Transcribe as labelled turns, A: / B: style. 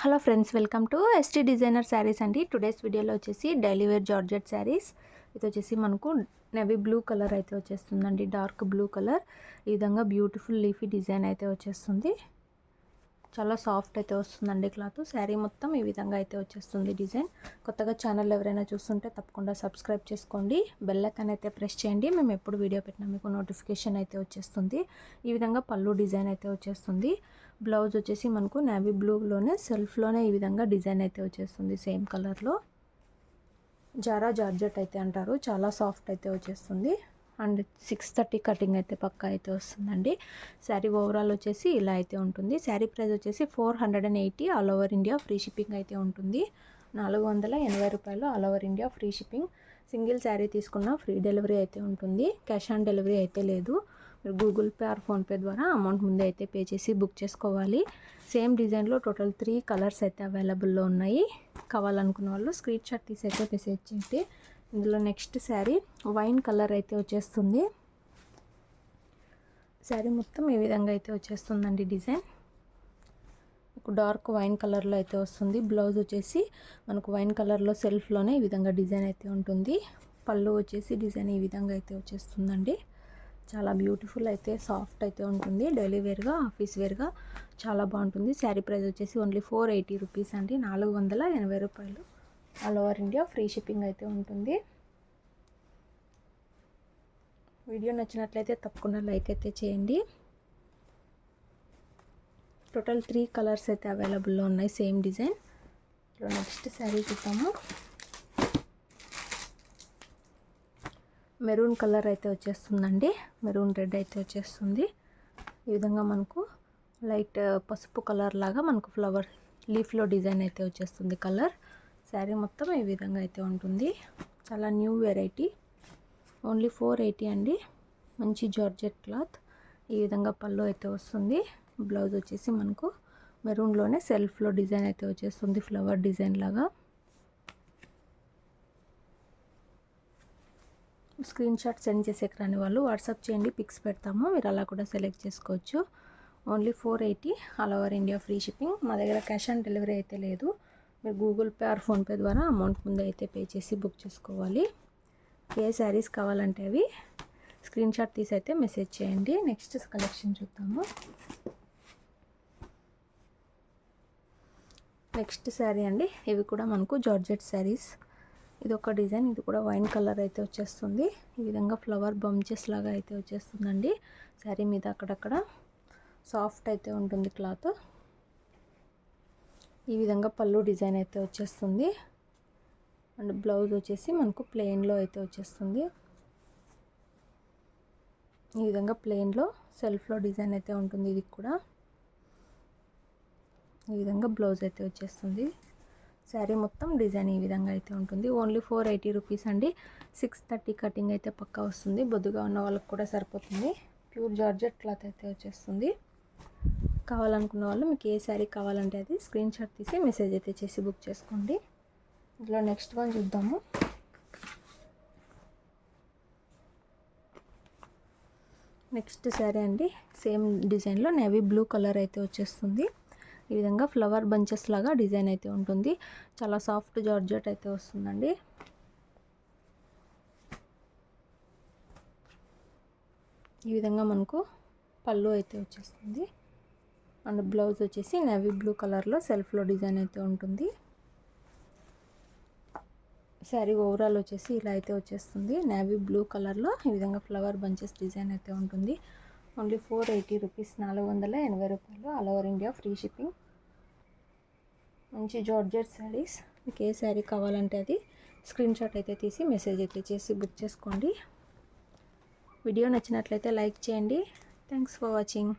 A: Hello friends, welcome to ST designer saris అండి. Today's వీడియోలో వచ్చేసి డైలీ వేర్ జార్జెట్ శారీస్. ఇది వచ్చేసి మనకు నేవీ బ్లూ కలర్ అయితే వచ్చేస్తుందండి, డార్క్ బ్లూ కలర్. ఈ విధంగా బ్యూటిఫుల్ లీఫీ డిజైన్ అయితే వచ్చేస్తుంది. చాలా సాఫ్ట్ అయితే వస్తుందండి క్లాత్. శారీ మొత్తం ఈ విధంగా అయితే వచ్చేస్తుంది డిజైన్. కొత్తగా ఛానల్ ఎవరైనా చూస్తుంటే తప్పకుండా సబ్స్క్రైబ్ చేసుకోండి, బెల్ ఐకాన్ అయితే ప్రెస్ చేయండి. మేము ఎప్పుడు వీడియో పెట్టినా మీకు నోటిఫికేషన్ అయితే వచ్చేస్తుంది. ఈ విధంగా పళ్ళు డిజైన్ అయితే వచ్చేస్తుంది. బ్లౌజ్ వచ్చేసి మనకు నేవీ బ్లూలోనే సెల్ఫ్లోనే ఈ విధంగా డిజైన్ అయితే వచ్చేస్తుంది, సేమ్ కలర్లో. జారా జార్జెట్ అయితే అంటారు, చాలా సాఫ్ట్ అయితే వచ్చేస్తుంది. అండ్ 630 కటింగ్ అయితే పక్కా అయితే వస్తుందండి. శారీ ఓవరాల్ వచ్చేసి ఇలా అయితే ఉంటుంది. శారీ ప్రైస్ వచ్చేసి 480, all over India free shipping అయితే ఉంటుంది. 480 రూపాయలు all over India free shipping. Single sari తీసుకున్న ఫ్రీ డెలివరీ అయితే ఉంటుంది. క్యాష్ ఆన్ డెలివరీ అయితే లేదు. మీరు గూగుల్ పే ఆర్ ఫోన్పే ద్వారా అమౌంట్ ముందే అయితే పే చేసి బుక్ చేసుకోవాలి. సేమ్ డిజైన్లో టోటల్ 3 కలర్స్ అయితే అవైలబుల్లో ఉన్నాయి. కావాలనుకున్న వాళ్ళు స్క్రీన్ షాట్ తీసి అయితే మెసేజ్ చేయండి. ఇందులో నెక్స్ట్ శారీ వైన్ కలర్ అయితే వచ్చేస్తుంది. శారీ మొత్తం ఈ విధంగా అయితే వచ్చేస్తుందండి డిజైన్. డార్క్ వైన్ కలర్లో అయితే వస్తుంది. బ్లౌజ్ వచ్చేసి మనకు వైన్ కలర్లో సెల్ఫ్లోనే ఈ విధంగా డిజైన్ అయితే ఉంటుంది. పళ్ళు వచ్చేసి డిజైన్ ఈ విధంగా అయితే వచ్చేస్తుందండి. చాలా బ్యూటిఫుల్ అయితే సాఫ్ట్ అయితే ఉంటుంది. డైలీ వేర్గా, ఆఫీస్ వేర్గా చాలా బాగుంటుంది. శారీ ప్రైస్ వచ్చేసి ఓన్లీ 480 రూపీస్ అండి, 480 రూపాయలు. All over India free shipping అయితే ఉంటుంది. వీడియో నచ్చినట్లయితే తప్పకుండా లైక్ అయితే చేయండి. టోటల్ 3 కలర్స్ అయితే అవైలబుల్లో ఉన్నాయి, సేమ్ డిజైన్. నెక్స్ట్ శారీ చూద్దాము. మెరూన్ కలర్ అయితే వచ్చేస్తుందండి, మెరూన్ రెడ్ అయితే వచ్చేస్తుంది. ఈ విధంగా మనకు లైట్ పసుపు కలర్ లాగా మనకు ఫ్లవర్ లీఫ్లో డిజైన్ అయితే వచ్చేస్తుంది కలర్. శారీ మొత్తం ఈ విధంగా అయితే ఉంటుంది. చాలా న్యూ వెరైటీ. ఓన్లీ 480 అండి. మంచి జార్జెట్ క్లాత్. ఈ విధంగా పళ్ళు అయితే వస్తుంది. బ్లౌజ్ వచ్చేసి మనకు మెరూన్లోనే సెల్ఫ్లో డిజైన్ అయితే వచ్చేస్తుంది, ఫ్లవర్ డిజైన్ లాగా. స్క్రీన్ షాట్ సెండ్ చేసేకి రాని వాళ్ళు వాట్సాప్ చేయండి, పిక్స్ పెడతాము, మీరు అలా కూడా సెలెక్ట్ చేసుకోవచ్చు. Only 480 all over India free shipping. మా దగ్గర క్యాష్ ఆన్ డెలివరీ అయితే లేదు. మీరు గూగుల్ పే ఆర్ ఫోన్పే ద్వారా అమౌంట్ ముందే అయితే పే చేసి బుక్ చేసుకోవాలి. ఏ శారీస్ కావాలంటే అవి స్క్రీన్ షాట్ తీసి అయితే మెసేజ్ చేయండి. నెక్స్ట్ కలెక్షన్ చూద్దాము. నెక్స్ట్ శారీ అండి, ఇవి కూడా మనకు జార్జెట్ శారీస్. ఇది ఒక డిజైన్, ఇది కూడా వైన్ కలర్ అయితే వచ్చేస్తుంది. ఈ విధంగా ఫ్లవర్ బంచెస్ లాగా అయితే వచ్చేస్తుందండి. శారీ మీద అక్కడక్కడ సాఫ్ట్ అయితే ఉంటుంది క్లాత్. ఈ విధంగా పళ్ళు డిజైన్ అయితే వచ్చేస్తుంది. అండ్ బ్లౌజ్ వచ్చేసి మనకు ప్లెయిన్లో అయితే వచ్చేస్తుంది. ఈ విధంగా ప్లెయిన్లో సెల్ఫ్లో డిజైన్ అయితే ఉంటుంది. ఇది కూడా ఈ విధంగా బ్లౌజ్ అయితే వచ్చేస్తుంది. శారీ మొత్తం డిజైన్ ఈ విధంగా అయితే ఉంటుంది. ఓన్లీ 480 రూపీస్ అండి. 630 కటింగ్ అయితే పక్కా వస్తుంది. బొద్దుగా ఉన్న వాళ్ళకి కూడా సరిపోతుంది. ప్యూర్ జార్జెట్ క్లాత్ అయితే వచ్చేస్తుంది. కావాలనుకున్న వాళ్ళు మీకు ఏ శారీ కావాలంటే అది స్క్రీన్ షాట్ తీసి మెసేజ్ అయితే చేసి బుక్ చేసుకోండి. ఇందులో నెక్స్ట్ వన్ చూద్దాము. నెక్స్ట్ శారీ అండి, సేమ్ డిజైన్లో నేవీ బ్లూ కలర్ అయితే వచ్చేస్తుంది. ఈ విధంగా ఫ్లవర్ బంచెస్ లాగా డిజైన్ అయితే ఉంటుంది. చాలా సాఫ్ట్ జార్జెట్ అయితే వస్తుందండి. ఈ విధంగా మనకు పళ్ళు అయితే వచ్చేస్తుంది. అండ్ బ్లౌజ్ వచ్చేసి నేవీ బ్లూ కలర్లో సెల్ఫ్లో డిజైన్ అయితే ఉంటుంది. శారీ ఓవరాల్ వచ్చేసి ఇలా అయితే వచ్చేస్తుంది. నేవీ బ్లూ కలర్లో ఈ విధంగా ఫ్లవర్ బంచెస్ డిజైన్ అయితే ఉంటుంది. ఓన్లీ 480 రూపీస్, 480 రూపాయలు. All over India free shipping. మంచి జార్జెట్ శారీస్. మీకు ఏ శారీ కావాలంటే అది స్క్రీన్ షాట్ అయితే తీసి మెసేజ్ అయితే చేసి బుక్ చేసుకోండి. వీడియో నచ్చినట్లయితే లైక్ చేయండి. Thanks for watching.